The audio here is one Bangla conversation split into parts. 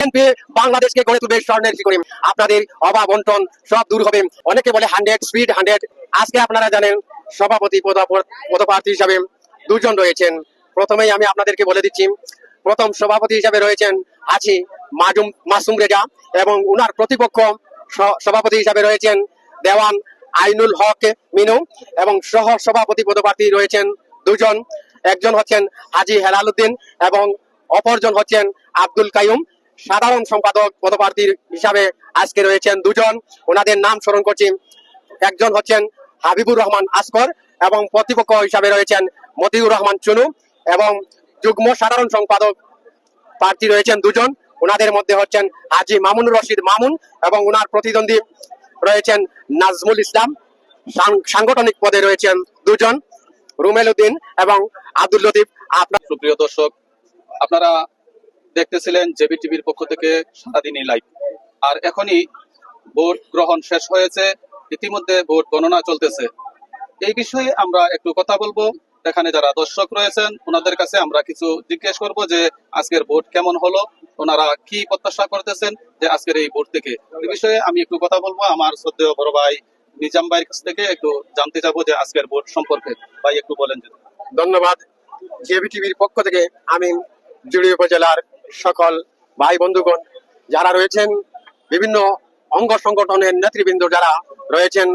বিএনপি বাংলাদেশকে গড়ে তুলবে স্বর্ণের শিকড়ে। আপনাদের অভাব বন্টন সব দূর হবে। অনেকে বলে 100 স্পিড 100। আজকে আপনারা জানেন সভাপতি পদপ্রার্থী হিসাবে দুজন রয়েছেন। প্রথমেই আমি আপনাদেরকে বলে দিচ্ছি, প্রথম সভাপতি হিসাবে রয়েছেন হাজি মাসুম রেজা এবং উনার প্রতিপক্ষ সভাপতি হিসাবে রয়েছেন দেওয়ান আইনুল হক মিনু এবং সহ সভাপতি পদপ্রার্থী রয়েছেন দুজন। একজন হচ্ছেন হাজি হেলাল উদ্দিন এবং অপরজন হচ্ছেন আব্দুল কাইয়ুম। সাধারণ সম্পাদক পদপ্রার্থী হিসাবে আজকে রয়েছেন দুজন, ওনাদের নাম স্মরণ করছি। একজন হচ্ছেন হাবিবুর রহমান আসকর এবং প্রতিপক্ষ হিসাবে রয়েছেন মতিউর রহমান চুনু এবং যুগ্ম সাধারণ সম্পাদক প্রার্থী রয়েছেন দুজন, ওনাদের মধ্যে হচ্ছেন হাজি মামুনুর রশিদ মামুন এবং ওনার প্রতিদ্বন্দ্বী রয়েছেন নাজমুল ইসলাম। সাংগঠনিক পদে রয়েছেন দুজন, রুমেল উদ্দিন এবং আব্দুল লতিফ। আপনার সুপ্রিয় দর্শক, আপনারা দেখতেছিলেন জেবি টিভির পক্ষ থেকে সারাদিনই লাইভ। আর এখনই ভোট গ্রহণ শেষ হয়েছে, ইতিমধ্যে ভোট গণনা চলতেছে। এই বিষয়ে আমরা একটু কথা বলবো। এখানে যারা দর্শক রয়েছেন ওনাদের কাছে আমরা কিছু জিজ্ঞেস করব যে আজকের ভোট কেমন হলো, ওনারা কি প্রত্যাশা করতেছেন যে আজকের এই ভোট থেকে। এই বিষয়ে আমি একটু কথা বলবো আমার শ্রদ্ধেয় বড় ভাই নিজাম ভাইয়ের কাছ থেকে একটু জানতে চাবো যে আজকের ভোট সম্পর্কে। ভাই একটু বলেন। ধন্যবাদ। জেবি টিভির পক্ষ থেকে আমি জুড়ি উপজেলার সকল ভাই বন্ধুগণ যারা রয়েছেন, বিভিন্ন অঙ্গ সংগঠনের নেতৃবৃন্দ যারা রয়েছেন,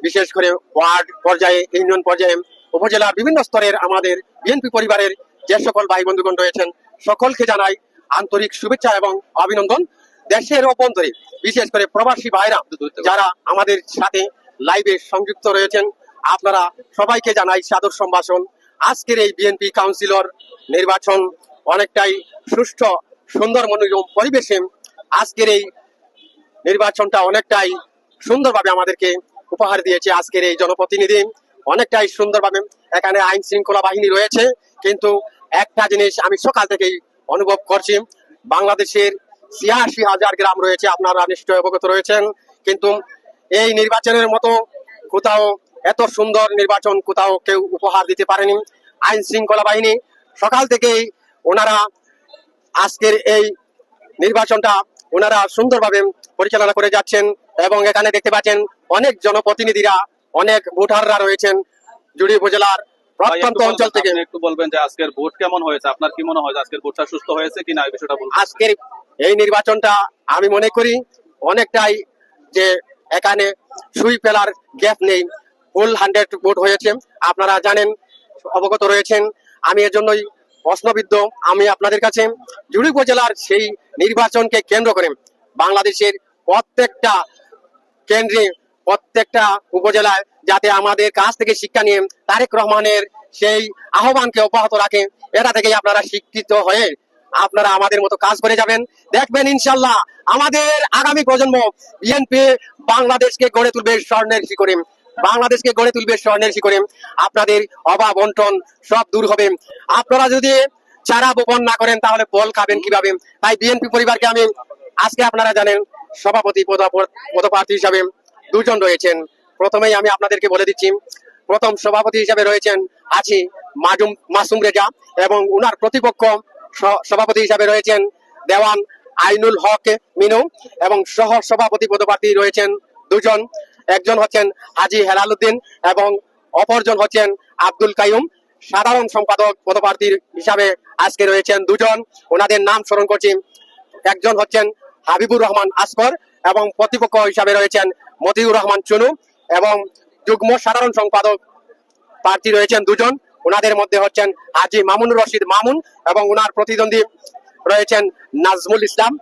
বিশেষ করে ওয়ার্ড পর্যায়ে, ইউনিয়ন পর্যায়ে, উপজেলার বিভিন্ন স্তরের আমাদের বিএনপি পরিবারের যে সকল ভাই বন্ধুগণ রয়েছেন, সকলকে জানাই আন্তরিক শুভেচ্ছা এবং অভিনন্দন। দেশের অভ্যন্তরে বিশেষ করে প্রবাসী ভাইরা যারা আমাদের সাথে লাইভে সংযুক্ত রয়েছেন, আপনারা সবাইকে জানাই সাদর সম্ভাষণ। আজকের এই বিএনপি কাউন্সিলর নির্বাচন অনেকটাই সুষ্ঠু সুন্দর মনোরম পরিবেশে আজকের এই নির্বাচনটা অনেকটাই সুন্দরভাবে আমাদেরকে উপহার দিয়েছে। আজকের এই জনপ্রতিনিধি অনেকটাই সুন্দরভাবে, এখানে আইন শৃঙ্খলা বাহিনী রয়েছে, কিন্তু একটা জিনিস আমি সকাল থেকেই অনুভব করছি, বাংলাদেশের ৮৬,০০০ গ্রাম রয়েছে, আপনারা নিশ্চয় অবগত রয়েছেন, কিন্তু এই নির্বাচনের মতো কোথাও এত সুন্দর নির্বাচন কোথাও কেউ উপহার দিতে পারেনি। আইন শৃঙ্খলা বাহিনী সকাল থেকেই ওনারা আজকের এই নির্বাচনটা ওনারা সুন্দরভাবে পরিচালনা করে যাচ্ছেন এবং এখানে দেখতে পাচ্ছেন অনেক জনপ্রতিনিধিরা, অনেক ভোটাররা রয়েছেন জুড়ি উপজেলার প্রত্যন্ত অঞ্চল থেকে। একটু বলবেন যে আজকের ভোট কেমন হয়েছে, আপনার কি মনে হয় আজকের ভোটটা সুস্থ হয়েছে কিনা, এই বিষয়টা বলুন। আজকের এই নির্বাচনটা আমি মনে করি অনেকটাই যে এখানে সুই ফেলার গ্যাপ নেই, ফুল 100 ভোট হয়েছে। আপনারা জানেন, অবগত রয়েছেন, আমি এর জন্যই প্রশ্নবিদ্ধ। আমি আপনাদের কাছে জুড়ি উপজেলার সেই নির্বাচনকে কেন্দ্র করে বাংলাদেশের প্রত্যেকটা কেন্দ্রে, প্রত্যেকটা উপজেলায় যাতে আমাদের কাছ থেকে শিক্ষা নিয়ে তারেক রহমানের সেই আহ্বানকে অব্যাহত রাখে, এটা থেকেই আপনারা শিক্ষিত হয়ে আপনারা আমাদের মতো কাজ করে যাবেন। দেখবেন ইনশাল্লাহ আমাদের আগামী প্রজন্ম বিএনপি বাংলাদেশকে গড়ে তুলবে স্বর্ণের শিকড়ে। বাংলাদেশকে গড়ে তুলবে স্বর্ণের শিকড়ে। আপনাদের অভাব বন্টন সব দূর হবে। আপনারা যদি চারা বপন না করেন তাহলে ফল খাবেন কিভাবে? তাই বিএনপি পরিবারকে আমি আজকে, আপনারা জানেন সভাপতি পদপ্রার্থী হিসাবে দুজন রয়েছেন। প্রথমেই আমি আপনাদেরকে বলে দিচ্ছি, প্রথম সভাপতি হিসাবে রয়েছেন হাজি মাসুম রেজা এবং উনার প্রতিপক্ষ সভাপতি হিসাবে রয়েছেন দেওয়ান আইনুল হক মিনু এবং সহ সভাপতি পদপ্রার্থী রয়েছেন দুজন। একজন হচ্ছেন হাজি হেলাল উদ্দিন এবং অপরজন হচ্ছেন আব্দুল কাইয়ুম। সাধারণ সম্পাদক পদপ্রার্থী হিসাবে আজকে রয়েছেন দুজন, ওনাদের নাম স্মরণ করছি। একজন হচ্ছেন হাবিবুর রহমান আসকর এবং প্রতিপক্ষ হিসাবে রয়েছেন মতিউর রহমান চুনু এবং যুগ্ম সাধারণ সম্পাদক প্রার্থী রয়েছেন দুজন, ওনাদের মধ্যে হচ্ছেন হাজি মামুনুর রশিদ মামুন এবং ওনার প্রতিদ্বন্দ্বী রয়েছেন নাজমুল ইসলাম।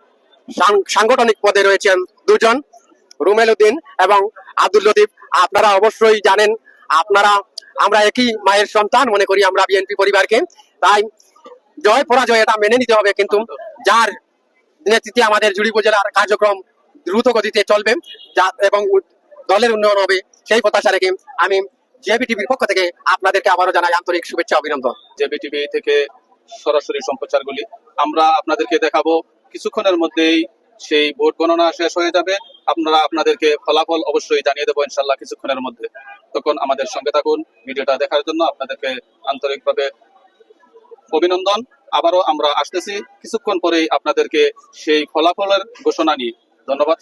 সাংগঠনিক পদে রয়েছেন দুজন, রুমেল উদ্দিন এবং আব্দুল লতিফ। আপনারা অবশ্যই জানেন, আমরা একই মায়ের সন্তান মনে করি আমরা বিএনপি পরিবারকে, তাই জয় পরাজয় এটা মেনে নিতে হবে, কিন্তু যার নেতৃত্বে আমাদের জুড়ি উপজেলার কার্যক্রম দ্রুত গতিতে চলবে এবং দলের উন্নয়ন হবে, সেই প্রত্যাশা রেখে আমি জেবি টিভির পক্ষ থেকে আপনাদেরকে আবারও জানাই আন্তরিক শুভেচ্ছা অভিনন্দন। জেবি টিভি থেকে সরাসরি সম্প্রচারগুলি আমরা আপনাদেরকে দেখাবো। কিছুক্ষণের মধ্যেই সেই ভোট গণনা শেষ হয়ে যাবে, আপনারা আপনাদেরকে ফলাফল অবশ্যই জানিয়ে দেবো ইনশাল্লাহ কিছুক্ষণের মধ্যে। তখন আমাদের সঙ্গে থাকুন। ভিডিওটা দেখার জন্য আপনাদেরকে আন্তরিকভাবে অভিনন্দন। আবারও আমরা আসতেছি কিছুক্ষণ পরেই আপনাদেরকে সেই ফলাফলের ঘোষণা নিয়ে। ধন্যবাদ।